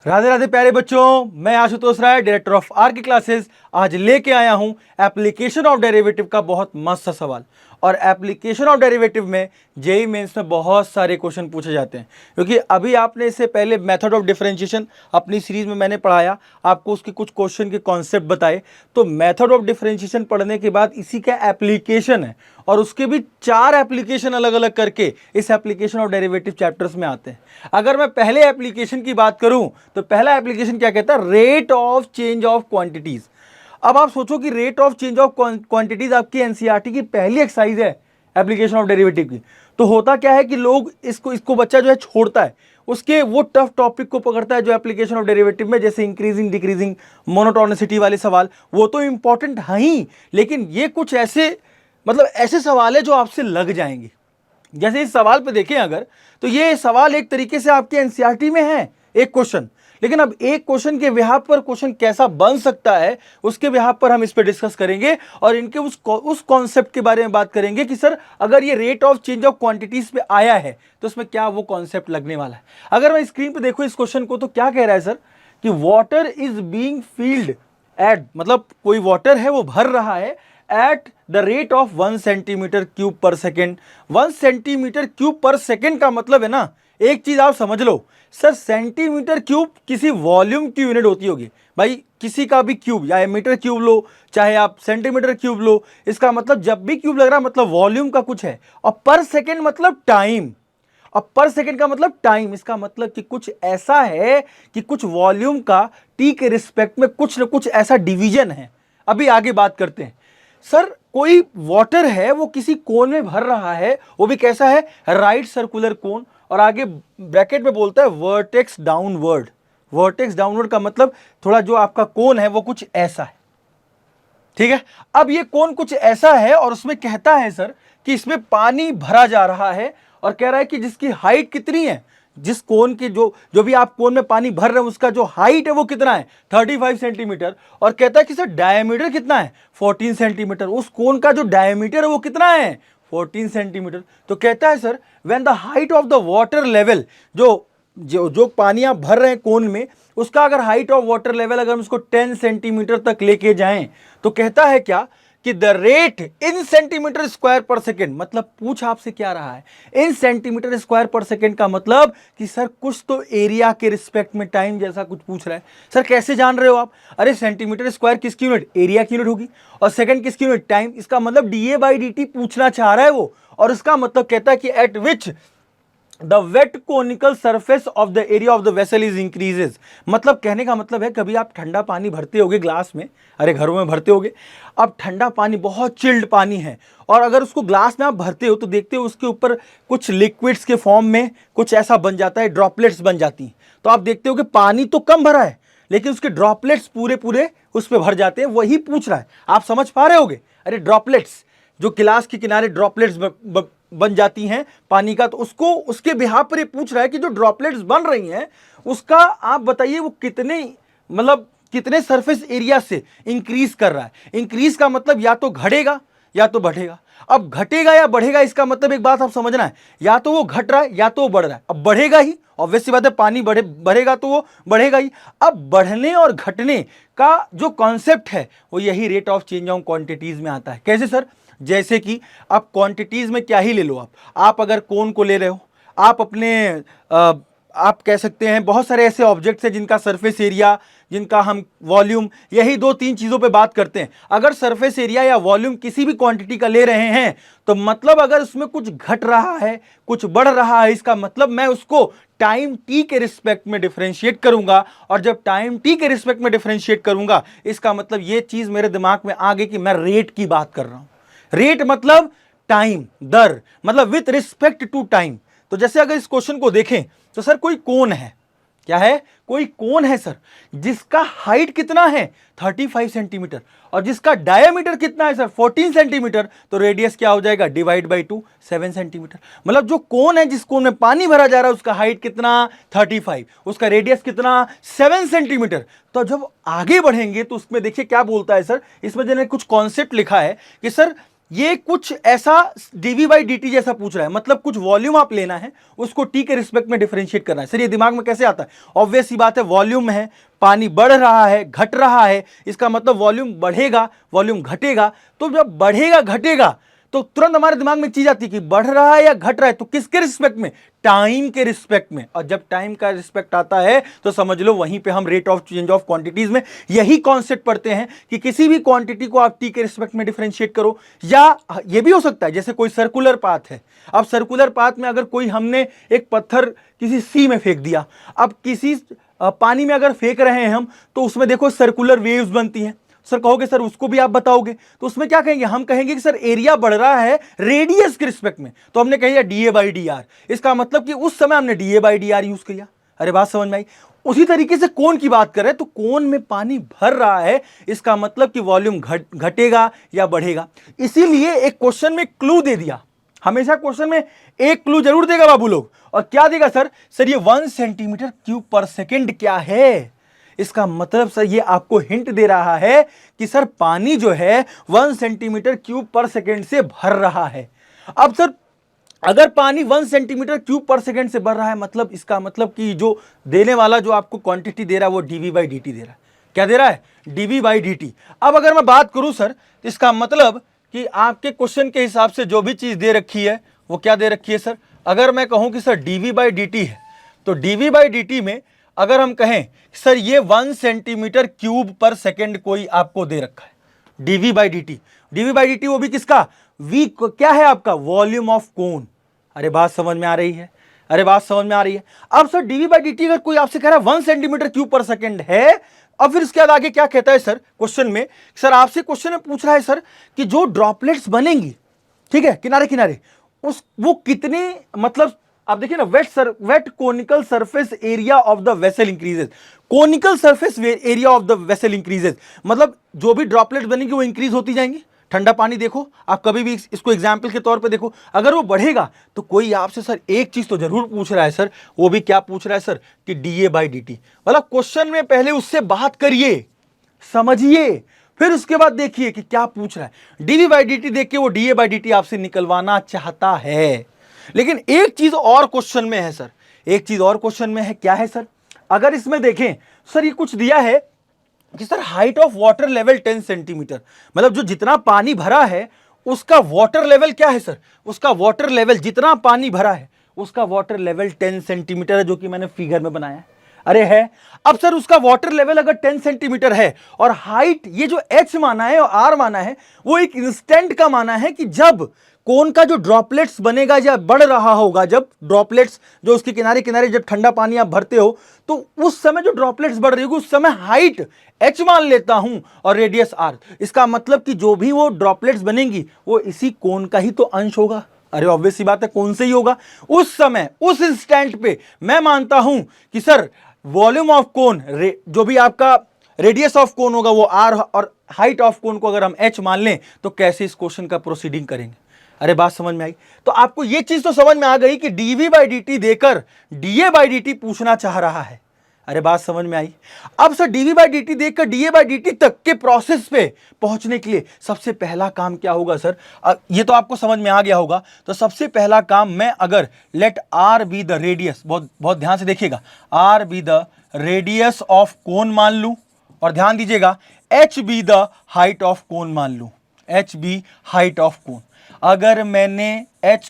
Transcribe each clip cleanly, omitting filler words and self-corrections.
राधे राधे प्यारे बच्चों, मैं आशुतोष राय, डायरेक्टर ऑफ आर की क्लासेस। आज लेके आया हूं एप्लीकेशन ऑफ डेरिवेटिव का बहुत मस्त सा सवाल। और एप्लीकेशन ऑफ डेरिवेटिव में जेई मेंस में बहुत सारे क्वेश्चन पूछे जाते हैं, क्योंकि अभी आपने इससे पहले मेथड ऑफ डिफरेंशिएशन अपनी सीरीज में मैंने पढ़ाया, आपको उसके कुछ क्वेश्चन के कॉन्सेप्ट बताए। तो मेथड ऑफ डिफरेंशिएशन पढ़ने के बाद इसी का एप्लीकेशन है, और उसके भी 4 एप्लीकेशन अलग अलग करके इस एप्लीकेशन ऑफ डेरिवेटिव चैप्टर्स में आते हैं। अगर मैं पहले एप्लीकेशन की बात करूं तो पहला एप्लीकेशन क्या कहता है? Rate of change of quantities. अब आप सोचो कि rate of change of quantities आपकी एनसीईआरटी की पहली एक्सरसाइज है एप्लीकेशन ऑफ डेरिवेटिव की। तो होता क्या है कि लोग इसको बच्चा जो है छोड़ता है, उसके वो टफ टॉपिक को पकड़ता है जो एप्लीकेशन ऑफ डेरिवेटिव में, जैसे इंक्रीजिंग डिक्रीजिंग मोनोटोनिसिटी वाले सवाल। वो तो इंपॉर्टेंट है ही, लेकिन ये कुछ ऐसे ऐसे सवाल है जो आपसे लग जाएंगे। जैसे इस सवाल पे देखें अगर, तो ये सवाल एक तरीके से आपके एनसीईआरटी में है एक क्वेश्चन, लेकिन अब एक क्वेश्चन के बिहाफ पर क्वेश्चन कैसा बन सकता है उसके बिहाफ पर हम इस पे डिस्कस करेंगे, और इनके उस कॉन्सेप्ट के बारे में बात करेंगे कि सर अगर ये rate of change of quantities पे आया है तो उसमें क्या वो कॉन्सेप्ट लगने वाला है। अगर मैं स्क्रीन पे देखूं इस क्वेश्चन को, तो क्या कह रहा है सर कि water is being field at, मतलब कोई वाटर है वो भर रहा है at the rate of 1 centimetre cube पर सेकेंड। 1 सेंटीमीटर क्यूब पर सेकेंड का मतलब है ना, एक चीज आप समझ लो सर, सेंटीमीटर क्यूब किसी वॉल्यूम की यूनिट होती होगी भाई, किसी का भी क्यूब, या मीटर क्यूब लो चाहे आप सेंटीमीटर क्यूब लो, इसका मतलब जब भी क्यूब लग रहा है मतलब वॉल्यूम का कुछ है, और पर सेकेंड मतलब टाइम। अब पर सेकेंड का मतलब टाइम, इसका मतलब कि कुछ ऐसा है कि कुछ वॉल्यूम का टी के रिस्पेक्ट में कुछ न कुछ ऐसा डिवीजन है। अभी आगे बात करते हैं। सर कोई वाटर है वो किसी कोन में भर रहा है, वो भी कैसा है? राइट सर्कुलर कोन, और आगे ब्रैकेट में बोलता है वर्टेक्स डाउनवर्ड। वर्टेक्स डाउनवर्ड का मतलब थोड़ा जो आपका कोन है वो कुछ ऐसा है, ठीक है। अब ये कोन कुछ ऐसा है और उसमें कहता है सर कि इसमें पानी भरा जा रहा है, और कह रहा है कि जिसकी हाइट कितनी है, जिस कोन के जो भी आप कोन में पानी भर रहे हैं उसका जो हाइट है वो कितना है? 35 सेंटीमीटर। और कहता है कि सर डायमीटर कितना है? 14 सेंटीमीटर। उस कोन का जो डायमीटर है वो कितना है? 14 सेंटीमीटर। तो कहता है sir when the height of the water level, जो पानी आप भर रहे हैं कोन में, उसका अगर हाइट ऑफ वाटर लेवल अगर हम उसको 10 सेंटीमीटर तक लेके जाएं, तो कहता है क्या कि the rate in centimetre square पर सेकेंड। मतलब पूछ आपसे क्या रहा है? इन सेंटीमीटर स्क्वायर पर सेकेंड का मतलब कि सर कुछ तो एरिया के रिस्पेक्ट में टाइम जैसा कुछ पूछ रहा है। सर कैसे जान रहे हो आप? अरे सेंटीमीटर स्क्वायर किसकी यूनिट? एरिया की यूनिट होगी, और सेकेंड किसकी यूनिट? टाइम। इसका मतलब DA/dt पूछना चाह रहा है वो, और इसका मतलब कहता है कि at which the wet conical surface of the area of the vessel is increases. मतलब कहने का मतलब है, कभी आप ठंडा पानी भरते होगे ग्लास में, अरे घरों में भरते होगे, अब ठंडा पानी बहुत चिल्ड पानी है, और अगर उसको ग्लास में आप भरते हो तो देखते हो उसके ऊपर कुछ लिक्विड्स के फॉर्म में कुछ ऐसा बन जाता है, ड्रॉपलेट्स बन जाती हैं। तो आप देखते हो कि पानी तो कम भरा है लेकिन उसके ड्रॉपलेट्स पूरे पूरे उस पर भर जाते हैं। वही पूछ रहा है, आप समझ पा रहे होगे? अरे ड्रॉपलेट्स, जो गिलास के किनारे ड्रॉपलेट्स बन जाती हैं पानी का, तो उसको उसके बिहाफ पर ये पूछ रहा है कि जो ड्रॉपलेट्स बन रही हैं उसका आप बताइए वो कितने सरफेस एरिया से इंक्रीज कर रहा है। इंक्रीज का मतलब या तो घटेगा या तो बढ़ेगा। अब घटेगा या बढ़ेगा, इसका मतलब एक बात आप समझना है, या तो वो घट रहा है या तो वो बढ़ रहा है। अब बढ़ेगा ही, ऑब्वियस सी बात है, पानी बढ़ेगा तो वो बढ़ेगा ही। अब बढ़ने और घटने का जो कॉन्सेप्ट है वो यही rate of change of quantities में आता है। कैसे सर? जैसे कि आप क्वांटिटीज में क्या ही ले लो, आप अगर कोन को ले रहे हो, आप अपने आप कह सकते हैं बहुत सारे ऐसे ऑब्जेक्ट्स हैं जिनका सरफेस एरिया, जिनका हम वॉल्यूम, यही 2-3 चीज़ों पे बात करते हैं। अगर सरफेस एरिया या वॉल्यूम किसी भी क्वांटिटी का ले रहे हैं तो मतलब अगर उसमें कुछ घट रहा है कुछ बढ़ रहा है, इसका मतलब मैं उसको टाइम टी के रिस्पेक्ट में डिफरेंशिएट करूंगा, और जब टाइम टी के रिस्पेक्ट में डिफरेंशिएट करूंगा इसका मतलब ये चीज़ मेरे दिमाग में आ गई कि मैं रेट की बात कर रहा हूं। रेट मतलब टाइम, दर, मतलब विथ रिस्पेक्ट टू टाइम। तो जैसे अगर इस क्वेश्चन को देखें तो सर कोई कोन है, क्या है? कोई कोन है सर, जिसका हाइट कितना है? 35 सेंटीमीटर, और जिसका डायमीटर कितना है सर? 14 सेंटीमीटर। तो रेडियस क्या हो जाएगा? Divide by 2, 7 centimetre. मतलब जो कोन है, जिस कोन में पानी भरा जा रहा है, उसका हाइट कितना? 35, उसका रेडियस कितना? 7 सेंटीमीटर। तो जब आगे बढ़ेंगे तो उसमें देखिए क्या बोलता है सर, इसमें मैंने कुछ कॉन्सेप्ट लिखा है कि सर ये कुछ ऐसा dv बाई dt जैसा पूछ रहा है, मतलब कुछ वॉल्यूम आप लेना है, उसको t के रिस्पेक्ट में डिफरेंशिएट करना है। सर ये दिमाग में कैसे आता है? ऑब्वियस सी बात है, वॉल्यूम है, पानी बढ़ रहा है, घट रहा है, इसका मतलब वॉल्यूम बढ़ेगा, वॉल्यूम घटेगा। तो जब बढ़ेगा घटेगा तो तुरंत हमारे दिमाग में चीज आती है कि बढ़ रहा है या घट रहा है, तो किसके रिस्पेक्ट में? टाइम के रिस्पेक्ट में। और जब टाइम का रिस्पेक्ट आता है तो समझ लो वहीं पे हम rate of change of quantities में यही कॉन्सेप्ट पढ़ते हैं कि किसी भी क्वांटिटी को आप टी के रिस्पेक्ट में डिफरेंशिएट करो। या ये भी हो सकता है जैसे कोई सर्कुलर पाथ है, अब सर्कुलर पाथ में अगर कोई हमने एक पत्थर किसी सी में फेंक दिया, अब किसी पानी में अगर फेंक रहे हैं हम, तो उसमें देखो सर्कुलर वेव्स बनती हैं। सर कहोगे सर उसको भी आप बताओगे, तो उसमें क्या कहेंगे? हम कहेंगे कि सर एरिया बढ़ रहा है रेडियस के रिस्पेक्ट में, तो हमने कहिए डीए बाई डी आर। इसका मतलब कि उस समय हमने DA by D R use किया। अरे बात समझ में आई? उसी तरीके से कोन की बात करें तो कोन में पानी भर रहा है, इसका मतलब कि वॉल्यूम घटेगा या बढ़ेगा। इसीलिए एक क्वेश्चन में क्लू दे दिया, हमेशा क्वेश्चन में एक क्लू जरूर देगा बाबू लोग। और क्या देगा सर? सर ये 1 सेंटीमीटर क्यूब पर सेकेंड क्या है? इसका मतलब सर ये आपको हिंट दे रहा है कि सर पानी जो है 1 सेंटीमीटर क्यूब पर सेकेंड से भर रहा है। अब सर अगर पानी 1 सेंटीमीटर क्यूब पर सेकेंड से भर रहा है, मतलब इसका मतलब कि जो देने वाला जो आपको क्वांटिटी दे रहा है वो डीवी बाई डी टी दे रहा है। क्या दे रहा है? DV by d t. अब अगर मैं बात करूं सर, तो इसका मतलब कि आपके क्वेश्चन के हिसाब से जो भी चीज दे रखी है वो क्या दे रखी है सर? अगर मैं कहूं कि sir dV by d t है, तो डीवी बाई डी टी में अगर हम कहें सर ये 1 सेंटीमीटर क्यूब पर सेकेंड कोई आपको दे रखा है, dV by d t. DV by d t वो भी किसका? वी क्या है आपका? Volume of cone. अरे बात समझ में आ रही है? अरे बात समझ में आ रही है? अब sir dV by d t अगर कोई आपसे कह रहा है 1 सेंटीमीटर क्यूब पर सेकेंड है, अब फिर उसके बाद आगे क्या कहता है सर क्वेश्चन में? सर आपसे क्वेश्चन में पूछ रहा है सर कि जो ड्रॉपलेट्स बनेंगी, ठीक है, किनारे किनारे, उस वो कितने, मतलब आप देखिए ना, wet conical surface area of the vessel increases. Conical surface area of the vessel increases, मतलब जो भी ड्रॉपलेट बनेंगी वो इंक्रीज होती जाएंगी। ठंडा पानी देखो, आप कभी भी इसको एग्जाम्पल के तौर पे देखो, अगर वो बढ़ेगा तो कोई आपसे सर एक चीज तो जरूर पूछ रहा है सर, वो भी क्या पूछ रहा है सर? कि डीए बाई डी टी। मतलब क्वेश्चन में पहले उससे बात करिए, समझिए, फिर उसके बाद देखिए कि क्या पूछ रहा है। डीवी बाई डी टी देख के वो डीए बाई डी टी आपसे निकलवाना चाहता है। लेकिन एक चीज और क्वेश्चन में है सर, एक चीज और क्वेश्चन में है। क्या है सर? अगर इसमें देखें सर, ये कुछ दिया है कि sir height of water level 10 centimetre, मतलब जो जितना पानी भरा है उसका वाटर लेवल क्या है सर? उसका वाटर लेवल, जितना पानी भरा है उसका वाटर लेवल 10 सेंटीमीटर है, जो कि मैंने फिगर में बनाया है। अरे है। अब सर उसका वाटर लेवल अगर 10 सेंटीमीटर है और हाइट, ये जो h माना है और r माना है वो एक इंस्टेंट का माना है कि जब कोन का जो ड्रॉपलेट्स बनेगा या बढ़ रहा होगा, जब ड्रॉपलेट्स जो उसके किनारे किनारे जब ठंडा पानी आप भरते हो तो उस समय जो ड्रॉपलेट्स बढ़ रही होगी उस समय हाइट h मान लेता हूं और रेडियस r। इसका मतलब कि जो भी वो ड्रॉपलेट्स बनेंगी वो इसी कोन का ही तो अंश होगा। अरे ऑब्वियस सी बात है, कौन से ही होगा। उस समय, उस इंस्टेंट पे मैं मानता हूं कि सर वॉल्यूम ऑफ कोन, जो भी आपका रेडियस ऑफ कोन होगा वो r, और हाइट ऑफ कोन को अगर हम h मान लें तो कैसे इस क्वेश्चन का प्रोसीडिंग करेंगे। अरे बात समझ में आई? तो आपको ये चीज तो समझ में आ गई कि डीवी बाई डी टी देकर डीए बाई डी टी पूछना चाह रहा है। अरे बात समझ में आई? अब sir dV by d t देखकर डीए बाई डी टी तक के प्रोसेस पे पहुंचने के लिए सबसे पहला काम क्या होगा सर? ये तो आपको समझ में आ गया होगा। तो सबसे पहला काम, मैं अगर let R be the radius, बहुत बहुत ध्यान से देखिएगा, R be the radius of cone मान लूं, और ध्यान दीजिएगा H be the height of cone मान लूं, H be height of cone. अगर मैंने h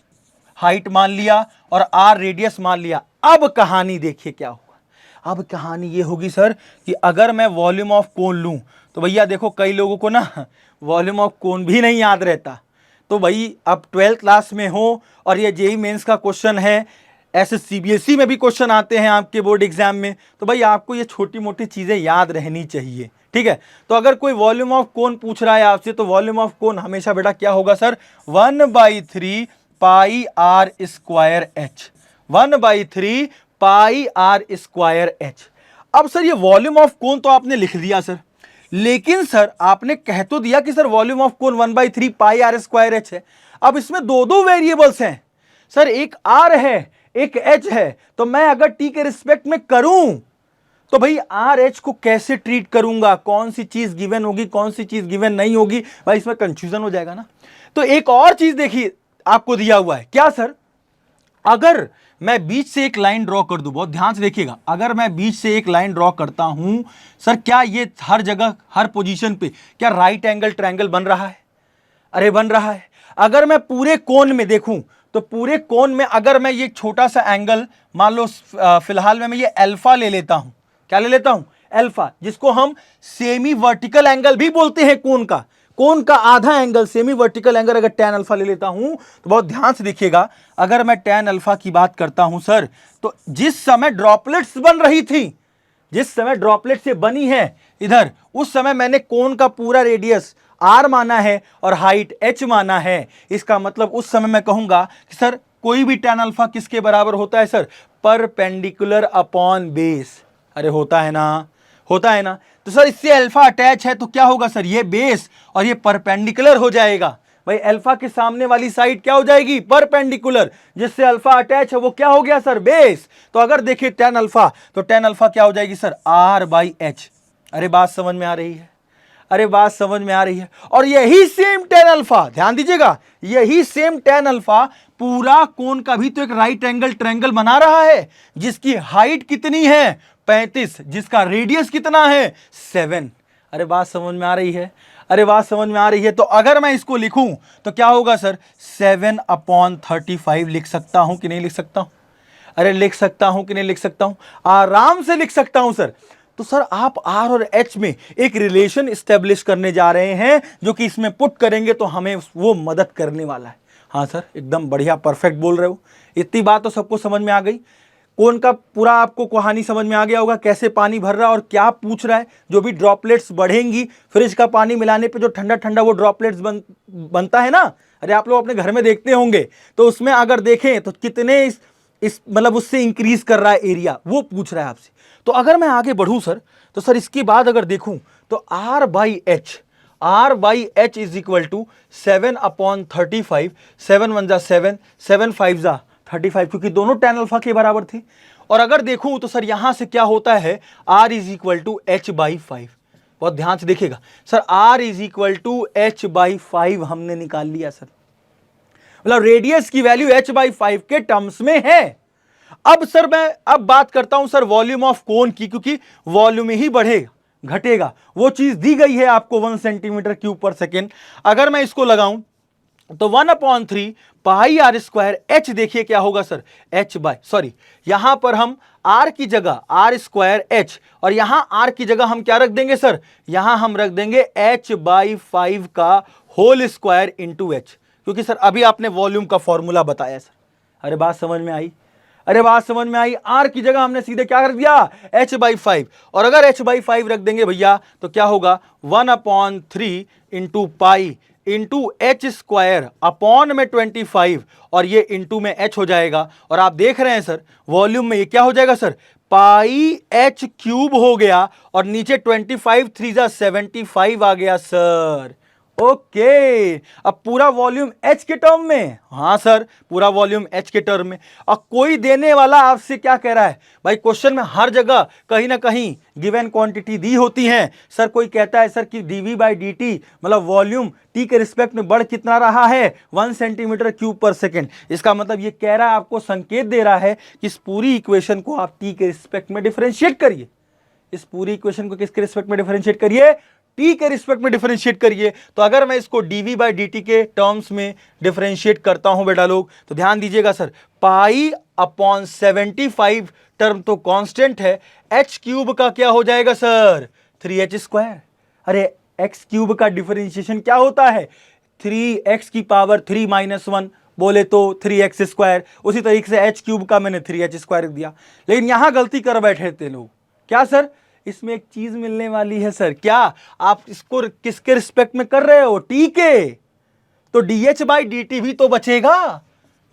हाइट मान लिया और r रेडियस मान लिया, अब कहानी देखिए क्या होगा। अब कहानी ये होगी सर कि अगर मैं वॉल्यूम ऑफ कोन लूं, तो भैया देखो कई लोगों को ना वॉल्यूम ऑफ कोन भी नहीं याद रहता। तो भाई अब 12th क्लास में हो और ये जेईई मेंस का क्वेश्चन है, ऐसे सीबीएसई में भी क्वेश्चन आते हैं आपके बोर्ड एग्जाम में, तो भाई आपको ये छोटी मोटी चीजें याद रहनी चाहिए, ठीक है। तो अगर कोई वॉल्यूम ऑफ कोन पूछ रहा है आपसे, तो वॉल्यूम ऑफ कोन हमेशा बेटा क्या होगा sir? 1/3 pi R square H, 1/3 pi R square H. अब सर ये वॉल्यूम ऑफ कोन तो आपने लिख दिया सर, लेकिन सर आपने कह तो दिया कि sir volume of cone 1/3 pi R square H है। अब इसमें दो दो वेरिएबल्स हैं सर, एक आर है एक एच है, तो मैं अगर टी के रिस्पेक्ट में करूं तो भाई आर एच को कैसे ट्रीट करूंगा, कौन सी चीज गिवन होगी, कौन सी चीज गिवन नहीं होगी, भाई इसमें कंफ्यूजन हो जाएगा ना। तो एक और चीज देखिए आपको दिया हुआ है, क्या सर, अगर मैं बीच से एक लाइन ड्रॉ कर दूं, बहुत ध्यान से देखिएगा, अगर मैं बीच से एक लाइन ड्रॉ करता हूं सर, क्या ये हर जगह हर पोजीशन पे क्या राइट एंगल ट्रायंगल बन रहा है? अरे बन रहा है। अगर मैं पूरे कोण में देखूं तो पूरे कोण में अगर मैं ये छोटा सा एंगल मान लो फिलहाल में मैं ये अल्फा ले लेता हूं, क्या ले लेता हूं? अल्फा, जिसको हम सेमी वर्टिकल एंगल भी बोलते हैं। कोण का आधा एंगल सेमी वर्टिकल एंगल अगर tan अल्फा ले लेता हूं तो बहुत ध्यान से देखिएगा, अगर मैं tan अल्फा की बात करता हूं सर, तो जिस समय ड्रॉपलेट्स बन रही थी, जिस समय ड्रॉपलेट से बनी है इधर, उस समय मैंने कोण का पूरा रेडियस r माना है और हाइट h माना है। इसका मतलब उस समय मैं कहूंगा कि सर कोई भी tan अल्फा किसके बराबर होता है सर? Perpendicular upon base. अरे होता है ना, होता है ना। तो सर इससे अल्फा अटैच है तो क्या होगा सर? ये बेस और ये परपेंडिकुलर हो जाएगा। भाई अल्फा के सामने वाली साइड क्या हो जाएगी? परपेंडिकुलर। जिससे अल्फा अटैच है वो क्या हो गया सर? बेस। तो अगर देखिए tan अल्फा, तो tan अल्फा क्या हो जाएगी सर? r/h। अरे बात समझ में आ रही है? अरे बात समझ में आ रही है? और यही सेम tan अल्फा, ध्यान दीजिएगा, यही सेम tan अल्फा पूरा कोण का भी तो एक राइट एंगल ट्रायंगल बना रहा है, जिसकी हाइट कितनी है? 35, जिसका रेडियस कितना है? 7। अरे बात समझ में आ रही है? अरे बात समझ में आ रही है? तो अगर मैं इसको लिखूं तो क्या होगा सर? 7/35 लिख सकता हूं कि नहीं लिख सकता हूं? अरे लिख सकता हूं कि नहीं लिख सकता हूं? आराम से लिख सकता हूं सर। तो सर आप R और H में एक रिलेशन स्टेब्लिश करने जा रहे हैं, जो कि इसमें पुट करेंगे तो हमें वो मदद करने वाला है। हाँ सर, एकदम बढ़िया, परफेक्ट बोल रहे हो। इतनी बात तो सबको समझ में आ गई। कोण का पूरा आपको कहानी समझ में आ गया होगा, कैसे पानी भर रहा है और क्या पूछ रहा है। जो भी ड्रॉपलेट्स बढ़ेंगी, फ्रिज का पानी मिलाने पे जो ठंडा ठंडा वो ड्रॉपलेट्स बनता है ना, अरे आप लोग अपने घर में देखते होंगे, तो उसमें अगर देखें तो कितने इस मतलब उससे इंक्रीज कर रहा है एरिया, वो पूछ रहा है आपसे। तो अगर मैं आगे बढ़ूं सर, तो सर इसके बाद अगर देखूं तो r/h इज इक्वल टू 7/35, 7 1 7, 7 5 35, क्योंकि दोनों tan अल्फा के बराबर थे। और अगर देखूं तो सर यहां से क्या होता है? r is equal to h/5। बहुत ध्यान से देखिएगा sir, r is equal to h/5 हमने निकाल लिया सर। मतलब रेडियस की वैल्यू h/5 के टर्म्स में है। अब सर मैं अब बात करता हूं सर वॉल्यूम ऑफ कोन की, क्योंकि वॉल्यूम ही बढ़ेगा घटेगा, वो चीज दी गई है आपको 1 सेंटीमीटर क्यूब पर सेकेंड। अगर मैं इसको लगाऊं तो 1/3 पाई r स्क्वायर h, देखिए क्या होगा सर? यहां पर हम r की जगह r²h, और यहां r की जगह हम क्या रख देंगे सर? यहां हम रख देंगे h/5 का होल स्क्वायर इंटू h, क्योंकि सर अभी आपने वॉल्यूम का फॉर्मूला बताया सर। अरे बात समझ में आई? अरे बात समझ में आई? r की जगह हमने सीधे क्या रख दिया? h/5। और अगर h/5 रख देंगे भैया तो क्या होगा? 1/3 into pi into h² upon में 25, और ये इंटू में h हो जाएगा। और आप देख रहे हैं सर वॉल्यूम में ये क्या हो जाएगा सर? πh³ हो गया, और नीचे 25 3 75 आ गया सर। ओके, अब पूरा वॉल्यूम h के टर्म में। हाँ सर, पूरा वॉल्यूम h के टर्म में। और कोई देने वाला आपसे क्या कह रहा है? भाई क्वेश्चन में हर जगह कहीं ना कहीं गिवन क्वांटिटी दी होती है सर। कोई कहता है सर कि dv/dt मतलब वॉल्यूम t के रिस्पेक्ट में बढ़ कितना रहा है? 1 सेंटीमीटर क्यूब पर सेकेंड। इसका मतलब ये कह रहा है, आपको संकेत दे रहा है कि इस पूरी इक्वेशन को आप t के रिस्पेक्ट में डिफरेंशिएट करिए। इस पूरी इक्वेशन को किसके रिस्पेक्ट में डिफरेंशिएट करिए? t के रिस्पेक्ट में डिफरेंशिएट करिए। तो अगर मैं इसको dv/dt के टर्म्स में डिफरेंशिएट करता हूं बेटा लोग, तो ध्यान दीजिएगा सर, π/75 टर्म तो कांस्टेंट है, h³ का क्या हो जाएगा सर? 3h²। अरे x³ का डिफरेंशिएशन क्या होता है? 3x³ 3 - 1 बोले तो 3x²। उसी तरीके से h³ का मैंने 3h² दिया। लेकिन यहां गलती कर बैठे थे लोग। क्या सर? इसमें एक चीज मिलने वाली है सर। क्या आप इसको किसके रिस्पेक्ट में कर रहे हो? t के। तो dh/dt भी तो बचेगा।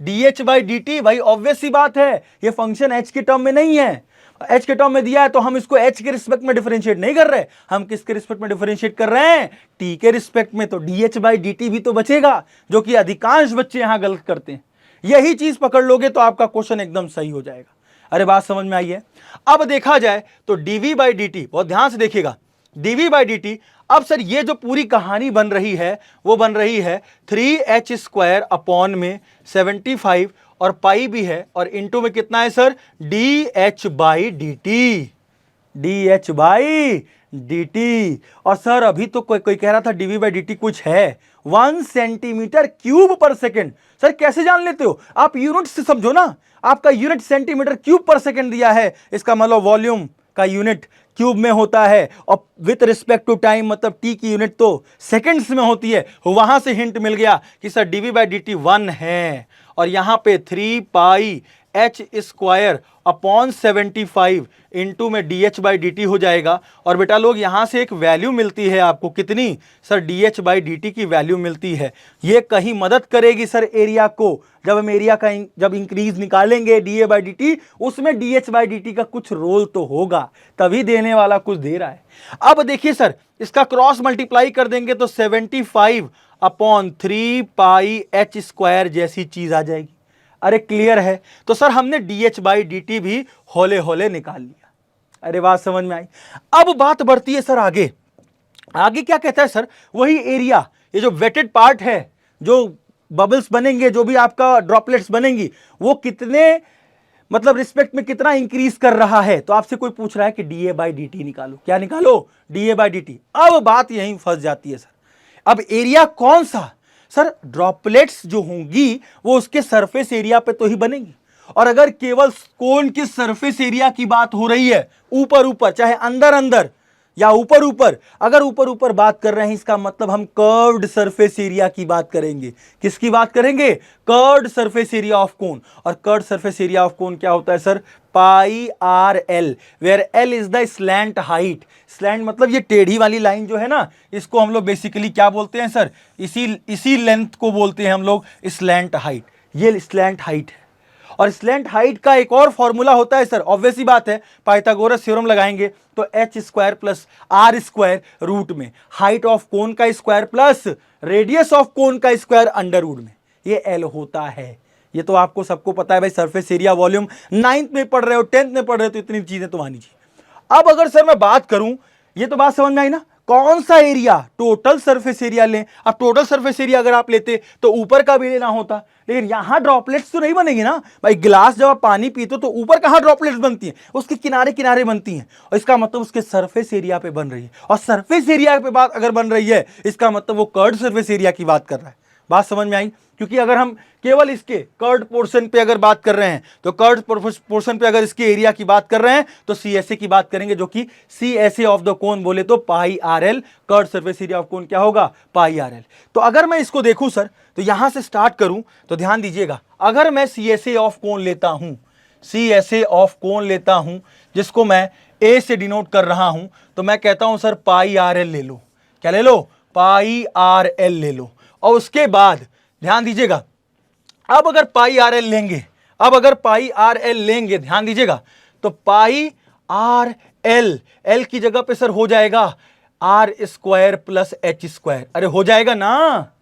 dh/dt भाई ऑब्वियस सी बात है, ये फंक्शन h के टर्म में नहीं है। h के टर्म में दिया है तो हम इसको h के रिस्पेक्ट में डिफरेंशिएट नहीं कर रहे, हम किसके रिस्पेक्ट में डिफरेंशिएट कर रहे हैं? t के रिस्पेक्ट में। तो dh/dt भी तो बचेगा, जो कि अधिकांश बच्चे यहां गलत करते हैं। यही चीज पकड़ लोगे तो आपका क्वेश्चन एकदम सही हो जाएगा। अरे बात समझ में आई है। अब देखा जाए तो dv बाई डी टी, बहुत ध्यान से देखिएगा, dv बाई डी टी, अब सर ये जो पूरी कहानी बन रही है वो बन रही है 3h स्क्वायर अपॉन में 75 और पाई भी है और इंटू में कितना है sir, dh by d T, dh by d T. और सर अभी तो कोई कह रहा था dv बाई डी टी कुछ है 1 सेंटीमीटर क्यूब पर सेकेंड। सर कैसे जान लेते हो आप, यूनिट से समझो ना, आपका यूनिट सेंटीमीटर क्यूब पर सेकेंड दिया है, इसका मतलब वॉल्यूम का यूनिट क्यूब में होता है और विथ रिस्पेक्ट टू टाइम मतलब टी की यूनिट तो सेकंड्स में होती है। वहां से हिंट मिल गया कि sir dv by d T 1 है और यहां पे 3 पाई h स्क्वायर अपॉन 75 इंटू में dh बाई डी टी हो जाएगा। और बेटा लोग यहां से एक वैल्यू मिलती है आपको, कितनी sir, dh by d T की वैल्यू मिलती है। ये कहीं मदद करेगी सर एरिया को, जब हम एरिया का जब इंक्रीज निकालेंगे dA बाई डी टी, उसमें dh बाई डी टी का कुछ रोल तो होगा, तभी देने वाला कुछ दे रहा है। अब देखिए सर इसका क्रॉस मल्टीप्लाई कर देंगे तो 75 अपॉन 3 पाई h स्क्वायर जैसी चीज आ जाएगी। अरे क्लियर है, तो सर हमने dh बाई डी टी भी होले होले निकाल लिया। अरे बात समझ में आई। अब बात बढ़ती है सर आगे, आगे क्या कहता है सर, वही एरिया, ये जो वेटेड पार्ट है, जो बबल्स बनेंगे, जो भी आपका ड्रॉपलेट्स बनेंगी, वो कितने मतलब रिस्पेक्ट में कितना इंक्रीज कर रहा है। तो आपसे कोई पूछ रहा है कि dA बाई डी टी निकालो, क्या निकालो, dA बाई डी टी। अब बात यहीं फंस जाती है सर, अब एरिया कौन सा, सर ड्रॉपलेट्स जो होंगी वो उसके सरफेस एरिया पे तो ही बनेगी। और अगर केवल कोन के सरफेस एरिया की बात हो रही है, ऊपर ऊपर चाहे अंदर अंदर या ऊपर ऊपर, अगर ऊपर ऊपर बात कर रहे हैं इसका मतलब हम कर्व्ड सरफेस एरिया की बात करेंगे। किसकी बात करेंगे, curved surface area of cone. और curved surface area of cone क्या होता है sir, pi r l, where l is the slant height. Slant मतलब ये टेढ़ी वाली लाइन जो है ना, इसको हम लोग बेसिकली क्या बोलते हैं सर, इसी लेंथ को बोलते हैं हम लोग स्लैंट हाइट। ये स्लैंट हाइट है। और स्लैंट हाइट का एक और फॉर्मूला होता है सर, ऑब्वियस ही बात है, पाइथागोरस थ्योरम लगाएंगे तो h square plus R square root में हाइट ऑफ कोन का square plus radius of cone का स्क्वायर अंडर रूट में, ये L होता है। ये तो आपको सबको पता है भाई, सरफेस एरिया वॉल्यूम 9th में पढ़ रहे हो, 10th में पढ़ रहे हो, तो इतनी चीजें तो मानी चाहिए। अब अगर सर मैं बात करूं, ये तो बात समझ में आई ना, कौन सा एरिया, टोटल सरफेस एरिया लें। अब टोटल सरफेस एरिया अगर आप लेते तो ऊपर का भी लेना होता, लेकिन यहां ड्रॉपलेट्स तो नहीं बनेगी ना भाई। गिलास जब आप पानी पीते हो तो ऊपर कहां ड्रॉपलेट्स बनती हैं, उसके किनारे किनारे बनती हैं, और इसका मतलब उसके सरफेस एरिया पे बन रही है। और सरफेस एरिया पे बात अगर बन रही है, इसका मतलब वो कर्व्ड सरफेस एरिया की बात कर रहा है। बात समझ में आई, क्योंकि अगर हम केवल इसके कर्व्ड पोर्शन पे अगर बात कर रहे हैं, तो कर्व्ड पोर्शन पे अगर इसके एरिया की बात कर रहे हैं तो CSA की बात करेंगे, जो कि CSA ऑफ द कोन बोले तो pi r l, curved surface area of cone क्या होगा, पाई आर एल। तो अगर मैं इसको देखूं सर, तो यहां से स्टार्ट करूं तो ध्यान दीजिएगा, अगर मैं CSA ऑफ कोन लेता हूं, CSA ऑफ कोन लेता हूं, जिसको मैं A से डिनोट कर रहा हूं, तो मैं कहता हूं सर पाई आर एल ले लो। क्या ले लो, पाई आर एल ले लो। और उसके बाद ध्यान दीजिएगा, अब अगर पाई आर एल लेंगे, अब अगर पाई आर एल लेंगे, ध्यान दीजिएगा, तो पाई आर एल, एल की जगह पे सर हो जाएगा R square plus H square. अरे हो जाएगा ना,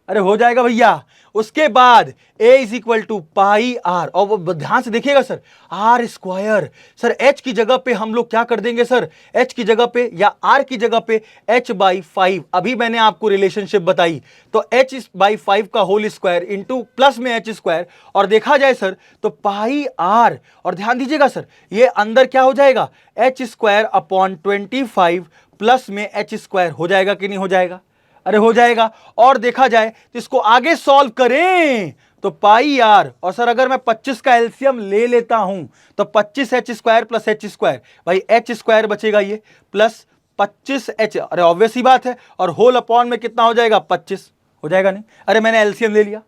अरे हो जाएगा भैया। उसके बाद a is equal to pi R, और वो ध्यान से देखिएगा sir, R square, sir h की जगह पे हम लोग क्या कर देंगे सर, h की जगह पे या r की जगह पे h बाई 5। अभी मैंने आपको रिलेशनशिप बताई, तो h बाई 5 का होल स्क्वायर इंटू प्लस में h स्क्वायर, और देखा जाए सर तो पाई आर, और ध्यान दीजिएगा सर ये अंदर क्या हो जाएगा, h स्क्वायर अपॉन 25 प्लस में h स्क्वायर। हो जाएगा कि नहीं हो जाएगा, अरे हो जाएगा। और देखा जाए तो इसको आगे सॉल्व करें तो पाई आर, और सर अगर मैं 25 का एलसीएम ले लेता हूं तो 25 H square plus H square, भाई एच स्क्वायर बचेगा ये प्लस 25 एच, अरे ऑब्वियस ही बात है, और होल अपॉन में कितना हो जाएगा, 25 हो जाएगा नहीं। अरे मैंने एलसीएम ले लिया,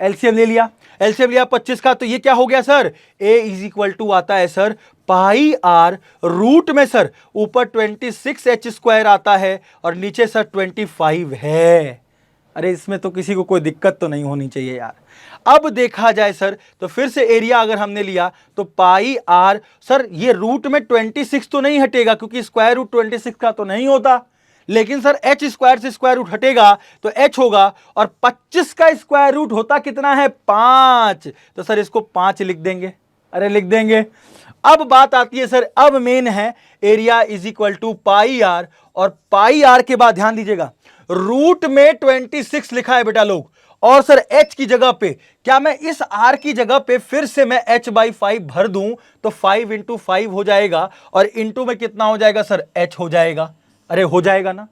एलसीएम ले लिया, एलसीएम लिया 25 का, तो ये क्या हो गया sir, a is equal to आता है सर पाई आर रूट में सर ऊपर 26 एच स्क्वायर आता है और नीचे सर 25 है। अरे इसमें तो किसी को कोई दिक्कत तो नहीं होनी चाहिए यार। अब देखा जाए सर तो फिर से एरिया अगर हमने लिया तो पाई आर, सर ये रूट में 26 तो नहीं हटेगा क्योंकि स्क्वायर रूट 26 का तो नहीं होता, लेकिन सर एच स्क्वायर से स्क्वायर रूट हटेगा तो एच होगा, और 25 का स्क्वायर रूट होता कितना है, 5, तो सर इसको 5 लिख देंगे। अरे लिख देंगे। अब बात आती है सर, अब मेन है area is equal to pi R, और पाई आर के बाद ध्यान दीजिएगा रूट में 26 लिखा है बेटा लोग, और सर h की जगह पे क्या मैं इस r की जगह पे फिर से मैं h/5 भर दूं तो 5 इंटू 5 हो जाएगा, और इंटू में कितना हो जाएगा सर, h हो जाएगा। अरे हो जाएगा ना,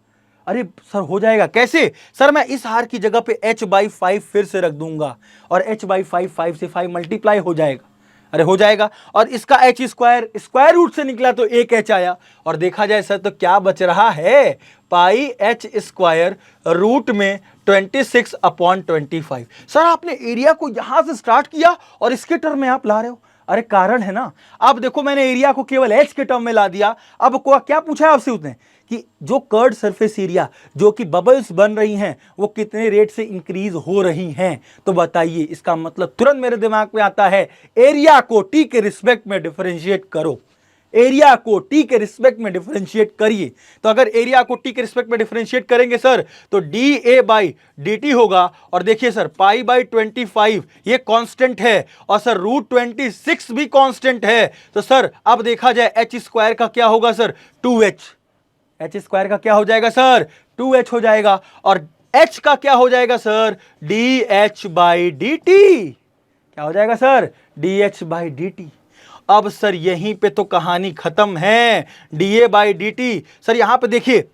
अरे सर हो जाएगा कैसे सर, मैं इस r की जगह पे h/5 फिर से रख दूंगा और h/5 5 से 5 मल्टीप्लाई हो जाएगा। अरे हो जाएगा, और इसका h स्क्वायर रूट से निकला तो एक h आया, और देखा जाए सर तो क्या बच रहा है, पाई h स्क्वायर रूट में 26/25। सर आपने एरिया को यहां से स्टार्ट किया और इसके टर्म में आप ला रहे हो, अरे कारण है ना। अब देखो मैंने एरिया को केवल h के टर्म में ला दिया, अब को क्या पूछा है आपसे उसने कि जो कर्ड सरफेस एरिया, जो कि बबल्स बन रही हैं, वो कितने रेट से इंक्रीज हो रही हैं, तो बताइए। इसका मतलब तुरंत मेरे दिमाग में आता है एरिया को टी के रिस्पेक्ट में डिफरेंशिएट करो, एरिया को टी के रिस्पेक्ट में डिफरेंशिएट करिए। तो अगर एरिया को टी के रिस्पेक्ट में डिफरेंशिएट करेंगे सर तो D A by d T होगा, और देखिए सर पाई बाई 25 ये कांस्टेंट है, और सर रूट 26 भी कांस्टेंट है। तो सर अब देखा जाए एच स्क्वायर का क्या होगा सर, 2h, एच स्क्वायर का क्या हो जाएगा सर, 2h हो जाएगा, और h का क्या हो जाएगा sir, D H by d T, क्या हो जाएगा sir, D H by d t. अब सर यहीं पे तो कहानी खत्म है, D A by d T. Sir यहां पे देखिए,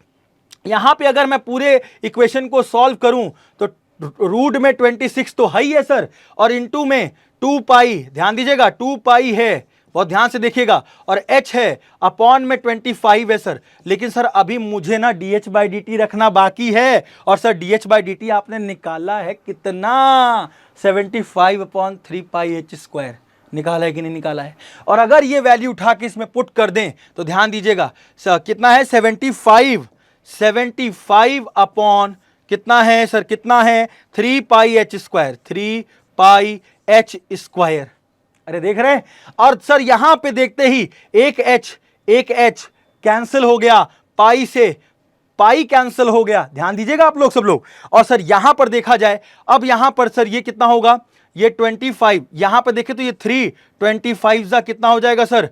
यहां पे अगर मैं पूरे इक्वेशन को सॉल्व करूं तो रूट में 26 तो है ही है सर, और इनटू में 2 पाई, ध्यान दीजिएगा 2 पाई है, बहुत ध्यान से देखिएगा, और h है, अपॉन में 25 है सर। लेकिन सर अभी मुझे ना डी बाई डी टी रखना बाकी है, और sir D by d T आपने निकाला है कितना, 75/3 पाई h स्क्वायर, निकाला है कि नहीं निकाला है। और अगर ये वैल्यू उठा के इसमें पुट कर दें तो ध्यान दीजिएगा कितना है, 75 अपॉन कितना है सर, कितना है 3 पाई h स्क्वायर, 3 पाई h स्क्वायर। अरे देख रहे हैं, और सर यहां पे देखते ही एक h कैंसिल हो गया, पाई से पाई कैंसिल हो गया, ध्यान दीजिएगा आप लोग सब लोग। और सर यहां पर देखा जाए, अब यहां पर सर ये कितना होगा, ये 25, यहां पर देखें तो ये 3, 25 जा कितना हो जाएगा सर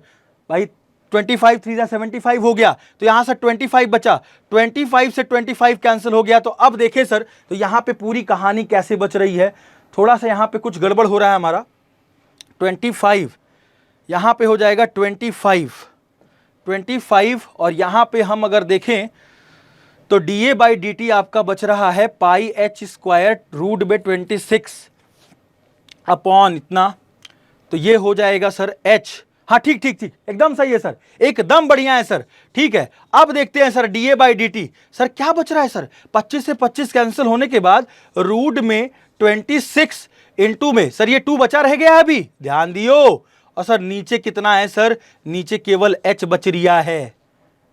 भाई, 25 3 जा 75 हो गया, तो यहां से 25 बचा, 25 से 25 कैंसिल हो गया। तो अब देखें सर, तो यहां पे पूरी कहानी कैसे बच रही है, थोड़ा सा यहां पे कुछ गड़बड़ हो रहा है हमारा, 25 यहां पे हो जाएगा 25, और यहां पे हम अगर देखें तो D A by d T आपका बच रहा है पाई एच स्क्वायर रूट में 26 अपॉन इतना, तो ये हो जाएगा सर h। हाँ ठीक ठीक ठीक, एकदम सही है सर, एकदम बढ़िया है सर, ठीक है। अब देखते हैं sir D A by d T, sir क्या बच रहा है सर, 25 से 25 कैंसिल होने के बाद रूट में 26 इंटू में सर ये 2 बचा रह गया है अभी, ध्यान दियो, और सर नीचे कितना है सर, नीचे केवल h बच रिया है,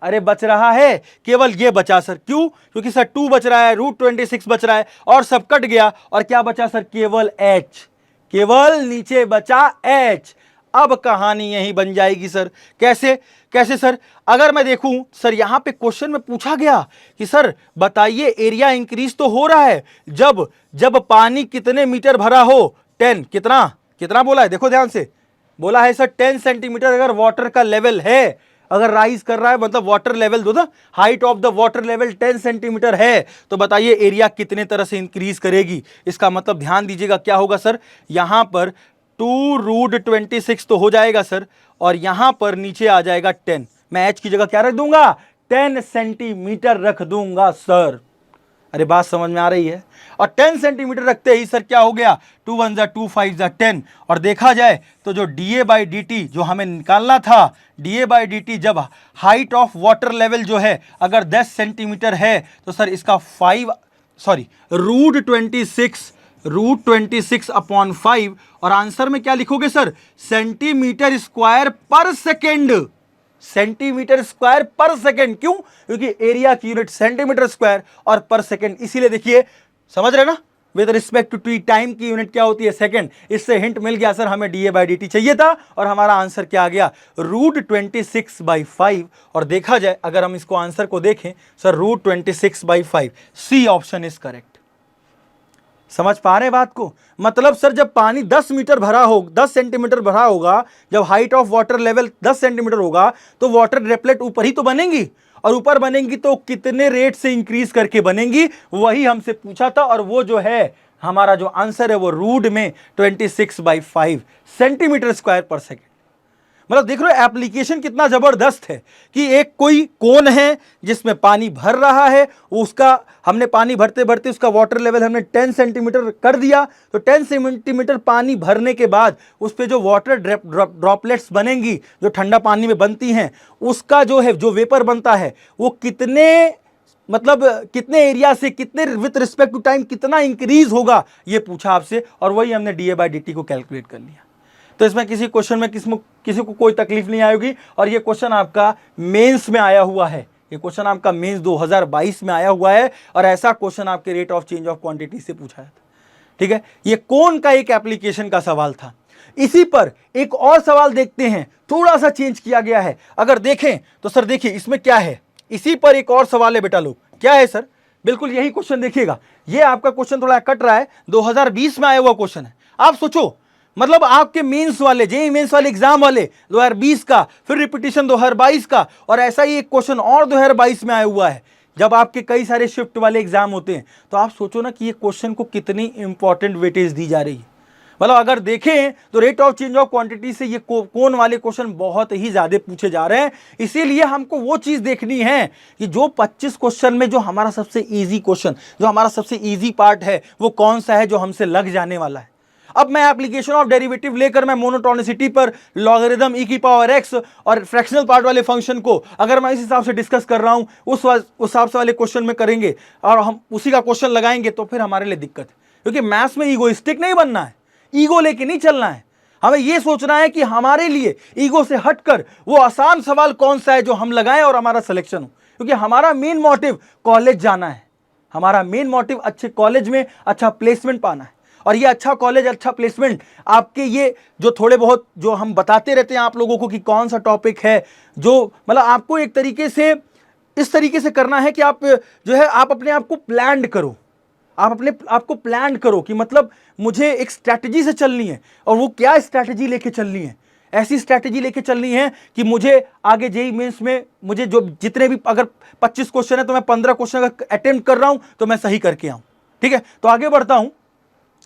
अरे बच रहा है केवल ये बचा सर, क्यों, क्योंकि सर 2 बच रहा है, रूट 26 बच रहा है, और सब कट गया, और क्या बचा सर, केवल h, केवल नीचे बचा h। अब कहानी यही बन जाएगी सर, कैसे कैसे सर, अगर मैं देखूं सर यहां पे क्वेश्चन में पूछा गया कि सर बताइए एरिया इंक्रीज तो हो रहा है जब जब पानी कितने मीटर भरा हो, 10, कितना कितना बोला है, देखो ध्यान से, बोला है सर 10 सेंटीमीटर अगर वाटर का लेवल है, अगर राइज कर रहा है, मतलब वाटर लेवल दो ना, height of the water level 10 centimetre है, तो बताइए एरिया कितने तरह से इंक्रीज करेगी। इसका मतलब ध्यान दीजिएगा क्या होगा सर, यहां पर 2 रूट 26 तो हो जाएगा सर, और यहां पर नीचे आ जाएगा 10, मैं h की जगह क्या रख दूंगा, 10 सेंटीमीटर रख दूंगा सर। अरे बात समझ में आ रही है, और 10 सेंटीमीटर रखते ही सर क्या हो गया, 2 1 जा 2 5 जा 10, और देखा जाए तो जो D A by d T जो हमें निकालना था, D A by d T जब हाइट ऑफ वाटर लेवल जो है अगर 10 सेंटीमीटर है तो सर इसका रूट 26 अपॉन 5, और आंसर में क्या लिखोगे सर, सेंटीमीटर स्क्वायर पर सेकेंड, सेंटीमीटर स्क्वायर पर सेकेंड, क्यों, क्योंकि एरिया की यूनिट सेंटीमीटर स्क्वायर और पर सेकेंड, इसीलिए देखिए समझ रहे ना, with respect to T time की यूनिट क्या होती है, सेकेंड। इससे हिंट मिल गया सर, हमें D A by d T चाहिए था, और हमारा आंसर क्या आ गया, रूट 26/5। और देखा जाए अगर हम इसको आंसर को देखें sir, root 26/5, C option is correct. समझ पा रहे हैं बात को? मतलब सर जब पानी 10 मीटर भरा हो, 10 सेंटीमीटर भरा होगा, जब height of water level 10 centimetre होगा तो वाटर ड्रॉपलेट ऊपर ही तो बनेंगी, और ऊपर बनेंगी तो कितने रेट से इंक्रीज करके बनेंगी, वही हमसे पूछा था। और वो जो है हमारा जो आंसर है वो रूट में 26/5 सेंटीमीटर स्क्वायर पर सेकेंड। मतलब देख रहे हो एप्लीकेशन कितना जबरदस्त है कि एक कोई कोन है जिसमें पानी भर रहा है, उसका हमने पानी भरते भरते उसका वाटर लेवल हमने 10 सेंटीमीटर कर दिया, तो 10 सेंटीमीटर पानी भरने के बाद उस पर जो वाटर ड्रॉपलेट्स बनेंगी, जो ठंडा पानी में बनती हैं, उसका जो है जो वेपर बनता है वो कितने मतलब कितने एरिया से कितने विथ रिस्पेक्ट टू टाइम कितना इंक्रीज होगा, ये पूछा आपसे, और वही हमने DA/dt को कैलकुलेट कर लिया। तो इसमें किसी क्वेश्चन में किसी को कोई तकलीफ नहीं आएगी। और ये क्वेश्चन आपका मेंस में आया हुआ है, ये क्वेश्चन आपका मेंस 2022 में आया हुआ है, और ऐसा क्वेश्चन आपके rate of change of quantity से पूछा था। ठीक है, ये कौन का एक एप्लीकेशन का सवाल था। इसी पर एक और सवाल देखते हैं, थोड़ा सा चेंज किया गया है। अगर देखें तो सर देखिए इसमें क्या है, इसी पर एक और सवाल है बेटा लोग, क्या है सर, बिल्कुल यही क्वेश्चन देखिएगा। ये आपका क्वेश्चन थोड़ा कट रहा है, 2020 में आया हुआ क्वेश्चन है। आप सोचो, मतलब आपके मेंस वाले जेईई मेंस वाले एग्जाम वाले 2020 का, फिर रिपीटिशन 2022 का, और ऐसा ही एक क्वेश्चन और 2022 में आया हुआ है। जब आपके कई सारे शिफ्ट वाले एग्जाम होते हैं तो आप सोचो ना कि ये क्वेश्चन को कितनी इंपॉर्टेंट वेटेज दी जा रही है। मतलब अगर देखें तो rate of change of quantity से ये कौन वाले क्वेश्चन बहुत ही ज्यादा पूछे जा रहे हैं। इसीलिए हमको वो चीज देखनी है कि जो 25 क्वेश्चन में जो हमारा सबसे इजी क्वेश्चन, जो हमारा सबसे इजी पार्ट है, वो कौन सा है जो हमसे लग जाने वाला है। अब मैं एप्लीकेशन ऑफ डेरिवेटिव लेकर मैं मोनोटोनिसिटी पर लॉगरिदम e की पावर x और फ्रैक्शनल पार्ट वाले फंक्शन को अगर मैं इस हिसाब से डिस्कस कर रहा हूं, उस हिसाब से वाले क्वेश्चन में करेंगे और हम उसी का क्वेश्चन लगाएंगे तो फिर हमारे लिए दिक्कत है। क्योंकि मैथ्स में ईगोइस्टिक नहीं बनना है, ईगो लेके नहीं चलना है। हमें यह सोचना है कि हमारे लिए ईगो से हटकर वो आसान सवाल कौन सा है जो हम लगाएं और हमारा सिलेक्शन हो। क्योंकि हमारा मेन मोटिव कॉलेज जाना है, हमारा मेन मोटिव अच्छे कॉलेज में अच्छा प्लेसमेंट पाना है। और ये अच्छा कॉलेज अच्छा प्लेसमेंट आपके ये जो थोड़े बहुत जो हम बताते रहते हैं आप लोगों को कि कौन सा टॉपिक है जो मतलब आपको एक तरीके से इस तरीके से करना है कि आप जो है आप अपने आप को प्लान करो, आप अपने आपको प्लान करो कि मतलब मुझे एक स्ट्रैटेजी से चलनी है। और वो क्या स्ट्रैटेजी लेके चलनी है, ऐसी स्ट्रैटेजी लेके चलनी है कि मुझे आगे जेईई मेंस में मुझे जो जितने भी अगर 25 क्वेश्चन है तो मैं 15 क्वेश्चन अगर अटेम्प्ट कर रहा हूं तो मैं सही करके आऊं। ठीक है, तो आगे बढ़ता हूं।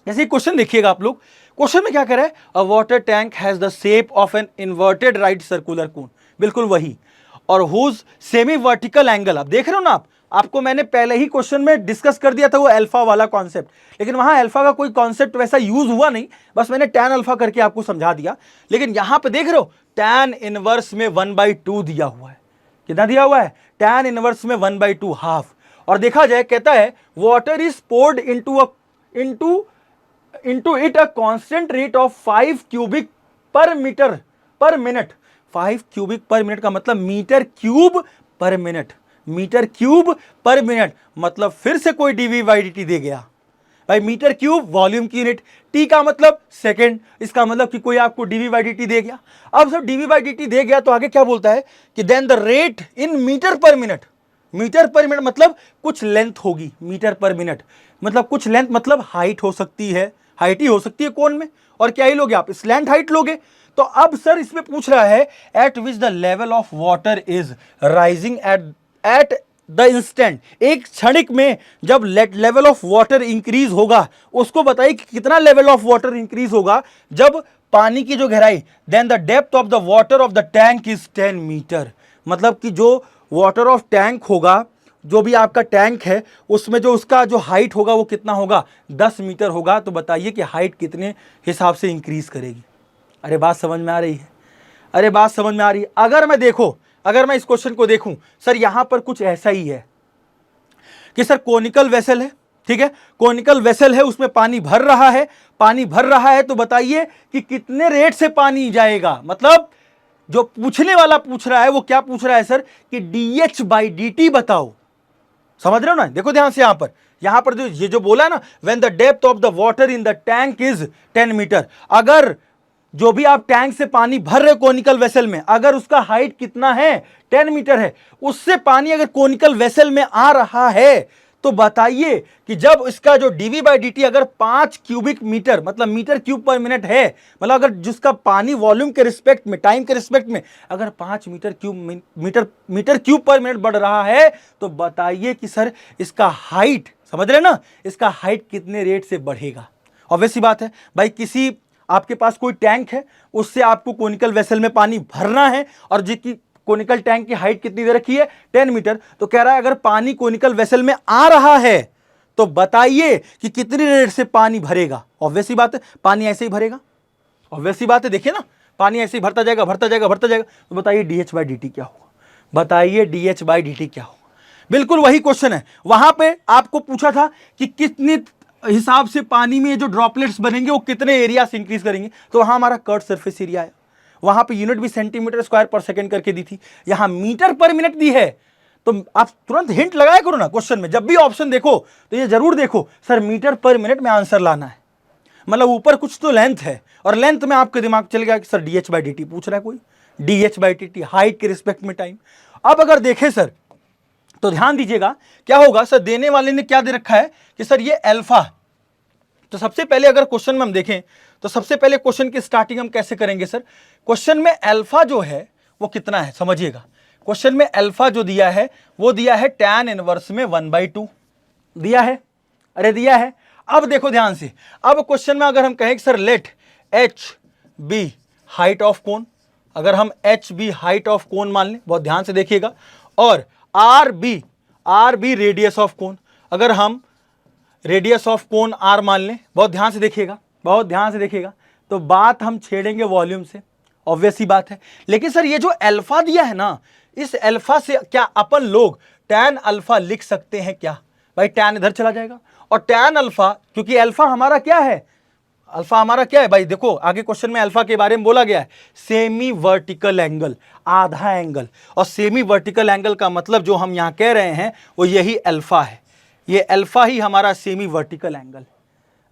जैसे क्वेश्चन देखिएगा आप लोग, क्वेश्चन में क्या कह रहा है, अ water tank has the shape of an inverted right circular cone, बिल्कुल वही, और हुज सेमी वर्टिकल एंगल, आप देख रहे हो ना, आपको मैंने पहले ही क्वेश्चन में डिस्कस कर दिया था वो अल्फा वाला कॉन्सेप्ट, लेकिन वहां अल्फा का कोई कॉन्सेप्ट वैसा यूज हुआ नहीं, बस मैंने टैन अल्फा करके आपको समझा दिया। लेकिन यहां पे देख रहे हो टैन इनवर्स में 1/2 दिया हुआ है, कितना दिया हुआ है, टैन इनवर्स में 1/2 हाफ। और देखा जाए कहता है water is poured into it a constant rate of 5 cubic per meter per minute। 5 cubic per minute का मतलब metre cube per minute, metre cube per minute, मतलब फिर से कोई dV/dt दे गया भाई, मीटर क्यूब वॉल्यूम की यूनिट, टी का मतलब सेकेंड, इसका मतलब कि कोई आपको dV/dt दे गया। अब जब dV/dt दे गया तो आगे क्या बोलता है कि then the rate in metre per minute, metre per minute मतलब कुछ लेंथ होगी, मीटर पर मिनट मतलब कुछ लेंथ मतलब हाइट हो सकती है, हाइट ही हो सकती है कोन में, और क्या ही लोगे आप, स्लैंट हाइट लोगे। तो अब सर इसमें पूछ रहा है eight which the level of water is rising at the instant, एक क्षणिक में जब लेवल ऑफ वाटर इंक्रीज होगा, उसको बताइए कि कितना लेवल ऑफ वाटर इंक्रीज होगा जब पानी की जो गहराई, then the depth of the water of the tank is 10 metre, मतलब कि जो वाटर ऑफ टैंक होगा, जो भी आपका टैंक है उसमें जो उसका जो हाइट होगा वो कितना होगा, 10 मीटर होगा। तो बताइए कि हाइट कितने हिसाब से इंक्रीज करेगी। अरे बात समझ में आ रही है, अरे बात समझ में आ रही है। अगर मैं इस क्वेश्चन को देखूं सर, यहां पर कुछ ऐसा ही है कि सर कोनिकल वेसल है, ठीक है, कोनिकल वेसल है, उसमें पानी भर रहा है, पानी भर रहा है, तो बताइए कि कितने रेट से पानी जाएगा। मतलब जो पूछने वाला पूछ रहा है वो क्या पूछ रहा है सर कि dH/dt बताओ, समझ रहे हो ना, देखो ध्यान से यहां पर जो ये जो बोला है ना, when the depth of the water in the tank is 10 metre, अगर जो भी आप टैंक से पानी भर रहे हो कोनिकल वेसल में, अगर उसका हाइट कितना है 10 मीटर है, उससे पानी अगर कोनिकल वेसल में आ रहा है तो बताइए कि जब इसका जो dv बाई dt अगर 5 क्यूबिक मीटर मतलब मीटर क्यूब पर मिनट है, मतलब अगर जिसका पानी वॉल्यूम के रिस्पेक्ट में, टाइम के रिस्पेक्ट में अगर 5 मीटर क्यूब पर मिनट बढ़ रहा है, तो बताइए कि सर इसका हाइट, समझ रहे ना, इसका हाइट कितने रेट से बढ़ेगा। ऑब्वियस सी बात है भाई, किसी आपके पास कोई टैंक है, उससे आपको कोनिकल वेसल में पानी भरना है, और जिसकी कोनिकल टैंक की हाइट कितनी दे रखी है 10 मीटर, तो कह रहा है अगर पानी कोनिकल वेसल में आ रहा है तो बताइए कि कितनी रेट से पानी भरेगा। ऑब्वियस सी बात है, पानी ऐसे ही भरेगा, ऑब्वियस सी बात है, देखिए ना, पानी ऐसे ही भरता जाएगा भरता जाएगा भरता जाएगा। तो बताइए डीएच बाई डी क्या होगा, बताइए डीएच बाई डी क्या होगा। बिल्कुल वही क्वेश्चन है, वहां पे आपको पूछा था कि कितने हिसाब से पानी में जो ड्रॉपलेट्स बनेंगे वो कितने एरिया से इंक्रीज करेंगे, तो वहां हमारा कर्व सरफेस एरिया है, वहां पे यूनिट भी सेंटीमीटर स्क्वायर पर सेकंड करके दी थी, यहां मीटर पर मिनट दी है। तो आप तुरंत हिंट लगाया करो ना क्वेश्चन में, जब भी ऑप्शन देखो तो ये जरूर देखो सर मीटर पर मिनट में आंसर लाना है, मतलब ऊपर कुछ तो लेंथ है, और लेंथ में आपके दिमाग चल गया कि सर डीएच बाई डी पूछ रहा है कोई, डीएच बाई डी हाइट के रिस्पेक्ट में टाइम। अब अगर देखें सर तो ध्यान दीजिएगा क्या होगा सर, देने वाले ने क्या दे रखा है कि सर ये अल्फा। तो सबसे पहले अगर क्वेश्चन में हम देखें तो सबसे पहले क्वेश्चन की स्टार्टिंग हम कैसे करेंगे सर, क्वेश्चन में अल्फा जो है वो कितना है समझिएगा, क्वेश्चन में अल्फा जो दिया है वो दिया है tan इनवर्स में 1/2 दिया है, अरे दिया है। अब देखो ध्यान से, अब क्वेश्चन में अगर हम कहें कि sir let H be height of cone, अगर हम H be height of cone मान लें, बहुत ध्यान से देखिएगा, और R be radius of cone, अगर हम रेडियस ऑफ कोन आर मान लें, बहुत ध्यान से देखिएगा, बहुत ध्यान से देखिएगा, तो बात हम छेड़ेंगे वॉल्यूम से, ऑब्वियस ही बात है। लेकिन सर ये जो अल्फा दिया है ना, इस अल्फा से क्या अपन लोग tan अल्फा लिख सकते हैं क्या? भाई tan इधर चला जाएगा, और tan अल्फा, क्योंकि अल्फा हमारा क्या है, अल्फा हमारा क्या है भाई, देखो आगे क्वेश्चन में अल्फा के बारे में बोला गया है, सेमी वर्टिकल एंगल, आधा एंगल, और सेमी वर्टिकल एंगल का मतलब जो हम यहां कह रहे हैं वो यही अल्फा है, ये अल्फा ही हमारा सेमी वर्टिकल एंगल।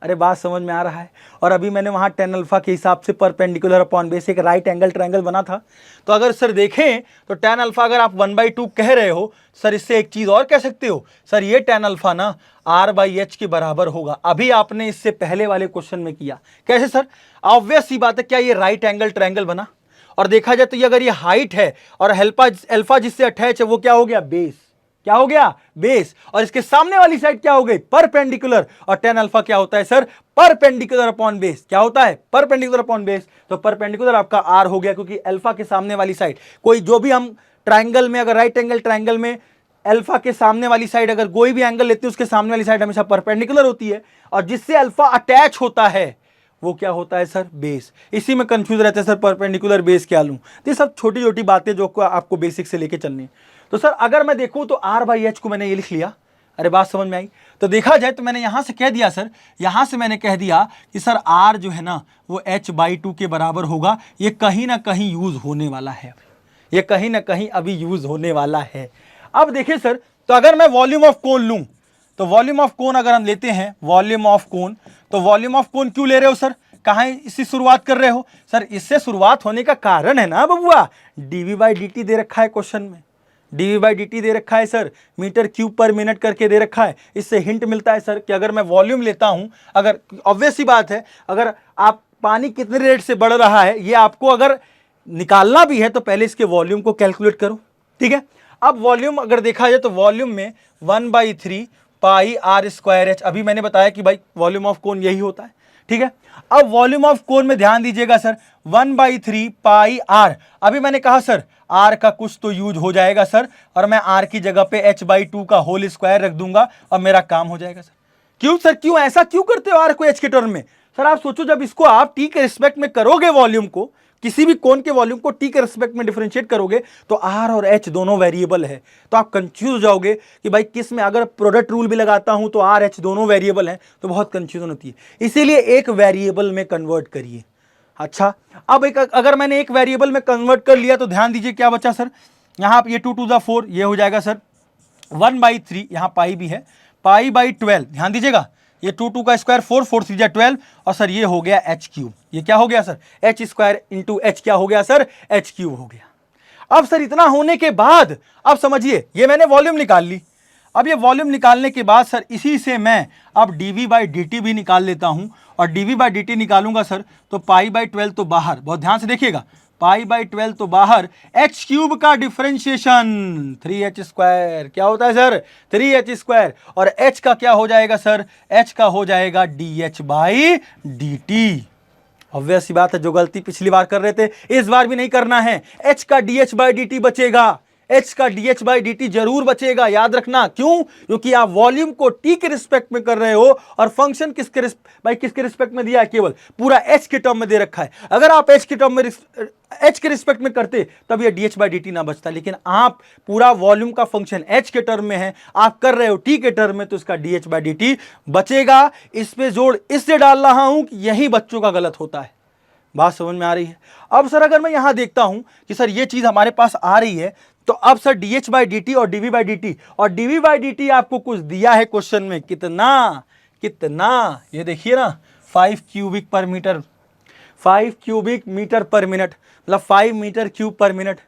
अरे बात समझ में आ रहा है। और अभी मैंने वहाँ tan अल्फा के हिसाब से परपेंडिकुलर अपॉन बेस एक राइट एंगल ट्रायंगल बना था। तो अगर सर देखें तो tan अल्फा अगर आप 1/2 कह रहे हो सर, इससे एक चीज़ और कह सकते हो सर, ये tan अल्फा ना r/h के बराबर होगा। अभी आपने इससे पहले वाले क्वेश्चन में किया, कैसे सर, ऑब्वियस सी बात है, क्या ये राइट एंगल ट्रायंगल बना, और देखा जाए तो ये अगर ये हाइट है और अल्फा जिससे अटैच है वो क्या हो गया, बेस, क्या हो गया, बेस, और इसके सामने वाली साइड क्या हो गई, परपेंडिकुलर, और tan अल्फा क्या होता है सर, परपेंडिकुलर अपॉन बेस, क्या होता है, परपेंडिकुलर अपॉन बेस। तो परपेंडिकुलर आपका r हो गया, क्योंकि अल्फा के सामने वाली साइड, कोई जो भी हम ट्रायंगल में, अगर राइट एंगल ट्रायंगल में अल्फा के सामने वाली साइड अगर कोई भी एंगल लेते हैं उसके सामने वाली साइड हमेशा परपेंडिकुलर होती है, और जिससे अल्फा अटैच होता है वो क्या होता है सर, बेस। इसी में कंफ्यूज रहते हैं सर, परपेंडिकुलर बेस क्या लूं, तो ये सब छोटी छोटी बातें जो आपको बेसिक से लेके चलनी है। तो सर अगर मैं देखूं तो r/h को मैंने ये लिख लिया, अरे बात समझ में आई। तो देखा जाए तो मैंने यहां से कह दिया सर, यहां से मैंने कह दिया कि सर r जो है ना वो h/2 के बराबर होगा। ये कहीं ना कहीं यूज होने वाला है, ये कहीं ना कहीं अभी यूज होने वाला है। अब देखिए सर, तो अगर मैं वॉल्यूम ऑफ कोन लूं, तो वॉल्यूम ऑफ कोन अगर हम लेते हैं, वॉल्यूम ऑफ कोन, तो वॉल्यूम ऑफ कोन क्यों ले रहे हो सर, कहाँ इससे शुरुआत कर रहे हो सर, इससे शुरुआत होने का कारण है ना बबुआ, dv/dt दे रखा है क्वेश्चन में, dv/dt दे रखा है sir, metre cube per minute करके दे रखा है। इससे हिंट मिलता है सर कि अगर मैं वॉल्यूम लेता हूं, अगर ऑब्वियस सी बात है, अगर आप पानी कितने रेट से बढ़ रहा है ये आपको अगर निकालना भी है तो पहले इसके वॉल्यूम को कैलकुलेट करो, ठीक है। अब वॉल्यूम अगर देखा जाए तो वॉल्यूम में 1/3 पाई r²h, अभी मैंने बताया कि भाई वॉल्यूम ऑफ कोन यही होता है, ठीक है। अब वॉल्यूम ऑफ कोन में ध्यान दीजिएगा सर, 1/3 पाई r, अभी मैंने कहा सर r का कुछ तो यूज हो जाएगा सर, और मैं r की जगह पे h/2 का होल स्क्वायर रख दूंगा और मेरा काम हो जाएगा सर। क्यों सर, क्यों ऐसा क्यों करते हो r को h के टर्म में सर? आप सोचो जब इसको आप t के रिस्पेक्ट में करोगे, वॉल्यूम को, किसी भी कोन के वॉल्यूम को t के रिस्पेक्ट में डिफरेंशिएट करोगे तो r और h दोनों वेरिएबल है, तो आप कंफ्यूज हो जाओगे कि भाई किस में, अगर प्रोडक्ट रूल भी लगाता हूं तो r h दोनों वेरिएबल हैं तो बहुत कंफ्यूजन होती है। इसीलिए एक वेरिएबल में कन्वर्ट करिए। अच्छा, अब एक अगर मैंने एक वेरिएबल में कन्वर्ट कर लिया तो ध्यान दीजिए क्या बचा सर, यहाँ ये 2 to the 4 ये हो जाएगा सर 1/3, यहाँ पाई भी है, पाई/12, ध्यान दीजिएगा, ये 2 का स्क्वायर 4, 4 3 12, और सर ये हो गया h3, ये क्या हो गया सर, h² इंटू h क्या हो गया सर, h3 हो गया। अब सर इतना होने के बाद अब समझिए, ये मैंने वॉल्यूम निकाल ली, अब ये वॉल्यूम निकालने के बाद सर इसी से मैं अब dv/dt भी निकाल लेता हूं, और dv/dt निकालूंगा सर तो π/12 तो बाहर, बहुत ध्यान से देखिएगा, π/12 तो बाहर, h³ का डिफरेंशिएशन 3h², क्या होता है सर 3h², और h का क्या हो जाएगा सर, h का हो जाएगा dh/dt। ऑब्वियस सी बात है, जो गलती पिछली बार कर रहे थे इस बार भी नहीं करना है, h का dh/dt बचेगा, h का dh/dt जरूर बचेगा, याद रखना। क्यों? क्योंकि आप वॉल्यूम को t के रिस्पेक्ट में कर रहे हो और फंक्शन किसके रिस्पेक्ट में दिया है, केवल पूरा h के टर्म में दे रखा है। अगर आप h के टर्म में h के रिस्पेक्ट में करते तब ये dh/dt ना बचता, लेकिन आप पूरा वॉल्यूम का फंक्शन h के टर्म में है, आप कर रहे हो t के टर्म में, तो इसका dh/dt बचेगा। इस पे जोड़ इससे डाल रहा हूं कि यही बच्चों का गलत होता है। बात समझ में आ रही है? अब सर अगर मैं यहां देखता हूं कि सर ये चीज हमारे पास आ रही है, तो अब सर dh/dt और dv/dt, और dv/dt आपको कुछ दिया है क्वेश्चन में, कितना, ये देखिए ना, 5 cubic per metre, 5 cubic metre per minute, मतलब 5 मीटर क्यूब पर मिनट।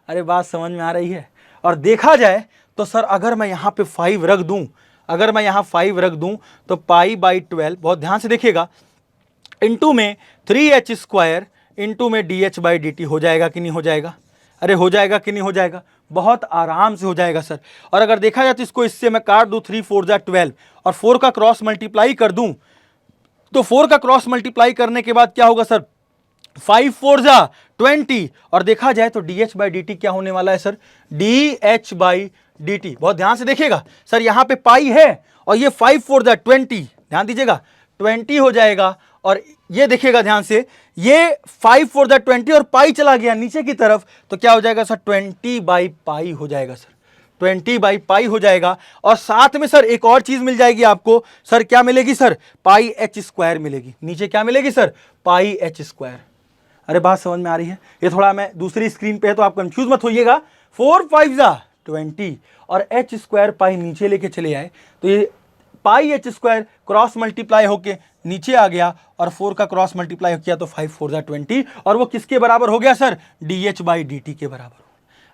अरे बात समझ में आ रही है? और देखा जाए तो सर अगर मैं यहाँ पे 5 रख दूं, अगर मैं यहाँ 5 रख दूं तो π/12, बहुत ध्यान से देखिएगा, इंटू में 3h² इंटू में dh/dt हो जाएगा कि नहीं हो जाएगा? अरे हो जाएगा कि नहीं हो जाएगा? बहुत आराम से हो जाएगा सर। और अगर देखा जाए तो इसको इससे मैं काट दूं, 3 4 जा 12, और 4 का क्रॉस मल्टीप्लाई कर दूं, तो 4 का क्रॉस मल्टीप्लाई करने के बाद क्या होगा सर, 5 4 जा 20, और देखा जाए तो dh/dt क्या होने वाला है सर, dh/dt। बहुत ध्यान से देखिएगा सर, यहाँ पे पाई है और ये 5 4 जा 20, ध्यान दीजिएगा 20 हो जाएगा, और ये देखिएगा ध्यान से, ये 5 4 जा 20 और पाई चला गया नीचे की तरफ, तो क्या हो जाएगा सर, 20/π हो जाएगा सर, 20/π हो जाएगा। और साथ में सर एक और चीज मिल जाएगी आपको, सर क्या मिलेगी सर, πh² मिलेगी, नीचे क्या मिलेगी सर, πh²। अरे बात समझ में आ रही है? ये थोड़ा मैं दूसरी स्क्रीन पे है तो आप कंफ्यूज मत होइएगा, 4 5 जा 20 और h² पाई नीचे लेके चले आए, तो ये πh² क्रॉस मल्टीप्लाई होके नीचे आ गया, और 4 का क्रॉस मल्टीप्लाई हो किया तो 5 4 जा 20, और वो किसके बराबर हो गया सर, dh/dt के बराबर।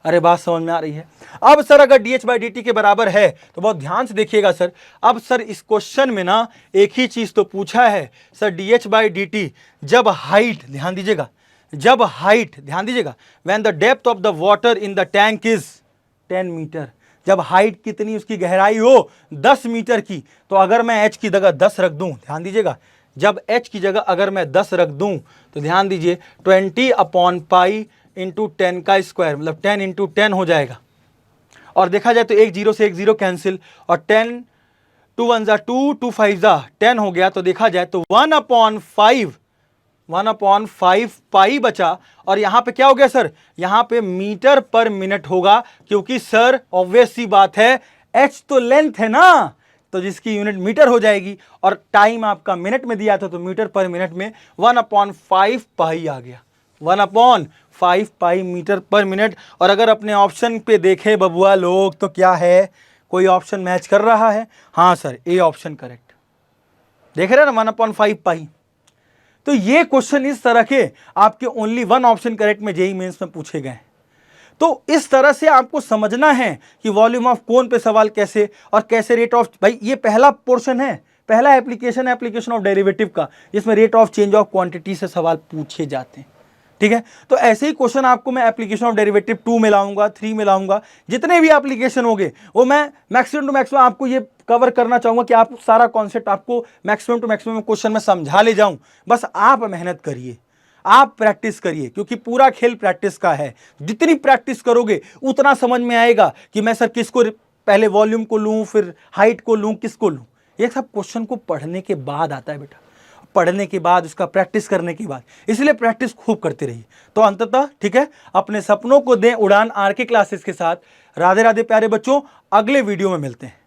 अरे बात समझ में आ रही है? अब सर अगर dh/dt के बराबर है तो बहुत ध्यान से देखिएगा सर, अब सर इस क्वेश्चन में ना एक ही चीज तो पूछा है सर, dh/dt जब हाइट, ध्यान दीजिएगा, जब हाइट, ध्यान दीजिएगा, when the depth of the water in the tank is 10 metre, जब हाइट कितनी, उसकी गहराई हो 10 मीटर की, तो अगर मैं h की जगह 10 रख दूं, ध्यान दीजिएगा, जब h की जगह अगर मैं 10 रख दूं तो ध्यान दीजिए 20/π इंटू 10 का स्क्वायर, मतलब 10 इंटू 10 हो जाएगा। और देखा जाए तो एक जीरो से एक जीरो कैंसिल, और 10 2 1 जा 2 2 5 जा 10 हो गया, तो देखा जाए तो 1/5 पाई बचा, और यहां पे क्या हो गया सर, यहां पे मीटर पर मिनट होगा, क्योंकि सर ऑब्वियस सी बात है, h तो लेंथ है ना, तो जिसकी यूनिट मीटर हो जाएगी, और टाइम आपका मिनट में दिया था तो मीटर पर मिनट में 1/5 पाई आ गया, 1/5 पाई मीटर पर मिनट। और अगर अपने ऑप्शन पे देखें बबुआ लोग तो क्या है, कोई ऑप्शन मैच कर रहा है? हाँ सर, ए ऑप्शन करेक्ट, देख रहे हैं ना, 1/5 पाई। तो ये क्वेश्चन इस तरह के आपके ओनली 1 ऑप्शन करेक्ट में जेईई मेंस में पूछे गए। तो इस तरह से आपको समझना है कि वॉल्यूम ऑफ कोन पे सवाल कैसे, और कैसे रेट ऑफ, भाई ये पहला पोर्शन है, पहला एप्लीकेशन ऑफ डेरिवेटिव का, जिसमें rate of change of quantity से सवाल पूछे जाते हैं। ठीक है, तो ऐसे ही क्वेश्चन आपको मैं एप्लीकेशन ऑफ डेरिवेटिव 2 में लाऊंगा, 3 में लाऊंगा, जितने भी एप्लीकेशन होंगे वो मैं मैक्सिमम टू मैक्सिमम आपको ये कवर करना चाहूंगा कि आप सारा कॉन्सेप्ट आपको मैक्सिमम टू मैक्सिमम क्वेश्चन में समझा ले जाऊं। बस आप मेहनत करिए, आप प्रैक्टिस करिए, क्योंकि पूरा खेल प्रैक्टिस का है। जितनी प्रैक्टिस करोगे उतना समझ में आएगा कि मैं सर किसको पहले वॉल्यूम को लूं, फिर हाइट को लूं, किसको लूं। ये सब क्वेश्चन को पढ़ने के बाद आता है बेटा, पढ़ने के बाद, उसका प्रैक्टिस करने के बाद, इसलिए प्रैक्टिस खूब करते रहिए। तो अंततः ठीक है, अपने सपनों को दें उड़ान आर के क्लासेस के साथ। राधे राधे प्यारे बच्चों, अगले वीडियो में मिलते हैं।